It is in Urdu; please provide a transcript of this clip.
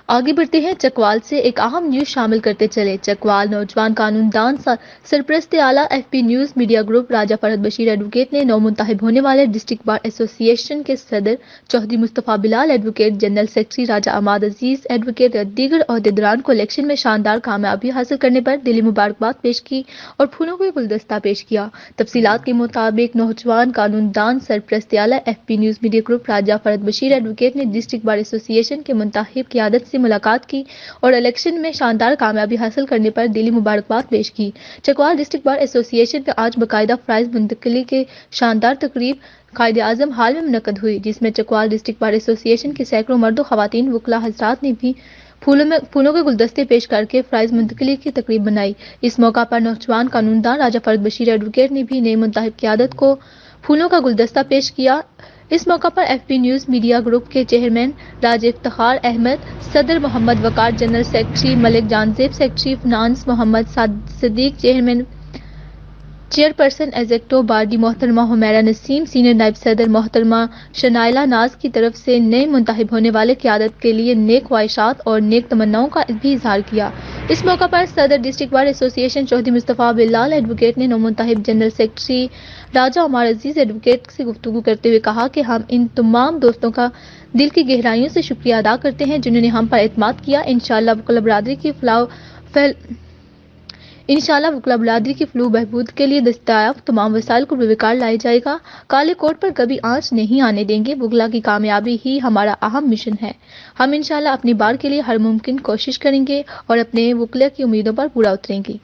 آگے بڑھتے ہیں چکوال سے ایک اہم نیوز شامل کرتے چلے۔ چکوال نوجوان قانون دان سرپرست اعلیٰ F P news media group Raja Farhat Bashir advocate نے نو منتخب ہونے والے ڈسٹرکٹ بار ایسوسی ایشن کے صدر چودھری مصطفیٰ بلال ایڈوکیٹ، جنرل سیکرٹری راجہ عماد عزیز ایڈوکیٹ اور دیگر عہدیداران کو الیکشن میں شاندار کامیابی حاصل کرنے پر دلی مبارکباد پیش کی اور پھولوں کا گلدستہ پیش کیا۔ تفصیلات کے مطابق نوجوان قانون دان سرپرست اعلیٰ F P news media group Raja Farhat Bashir advocate نے ڈسٹرکٹ بار ایسوسی ایشن کے منتخب قیادت سے ملاقات کی اور الیکشن میں شاندار کامیابی حاصل کرنے پر دلی مبارکباد پیش کی۔ چکوال ڈسٹرکٹ بار ایسوسی ایشن میں آج باقاعدہ فرائض منتقلی کی شاندار تقریب قائد اعظم ہال میں منعقد ہوئی، جس میں Chakwal district bar association کے سینکڑوں مرد و خواتین وکلاء حضرات نے بھی پھولوں کے گلدستے پیش کر کے فرائض منتقلی کی تقریب بنائی۔ اس موقع پر نوجوان قانون دان راجہ فرحت بشیر ایڈوکیٹ نے بھی نئی منتخب قیادت کو پھولوں کا گلدستہ پیش کیا۔ اس موقع پر F P news media group کے چیئرمین راجہ افتخار احمد، صدر Muhammad Waqar, general secretary Malik Janzeb, secretary finance Muhammad Siddique, chairperson executive body محترمہ حمیرہ نسیم، سینئر نائب صدر محترمہ شنائلہ ناز کی طرف سے نئے منتخب ہونے والے قیادت کے لیے نیک خواہشات اور نیک تمناؤں کا بھی اظہار کیا۔ اس موقع پر صدر ڈسٹرکٹ بار ایسوسی ایشن چودھری مصطفیٰ بلال ایڈوکیٹ نے نومنتخب جنرل سیکرٹری راجہ عماد عزیز ایڈوکیٹ سے گفتگو کرتے ہوئے کہا کہ ہم ان تمام دوستوں کا دل کی گہرائیوں سے شکریہ ادا کرتے ہیں جنہوں نے ہم پر اعتماد کیا۔ انشاءاللہ وکلا برادری کی فلاح و بہبود کے لیے دستیاب تمام وسائل کو بروقار لایا جائے گا۔ کالے کوٹ پر کبھی آنچ نہیں آنے دیں گے۔ وکلا کی کامیابی ہی ہمارا اہم مشن ہے۔ ہم انشاءاللہ اپنی بار کے لیے ہر ممکن کوشش کریں گے اور اپنے وکلا کی امیدوں پر پورا اتریں گے۔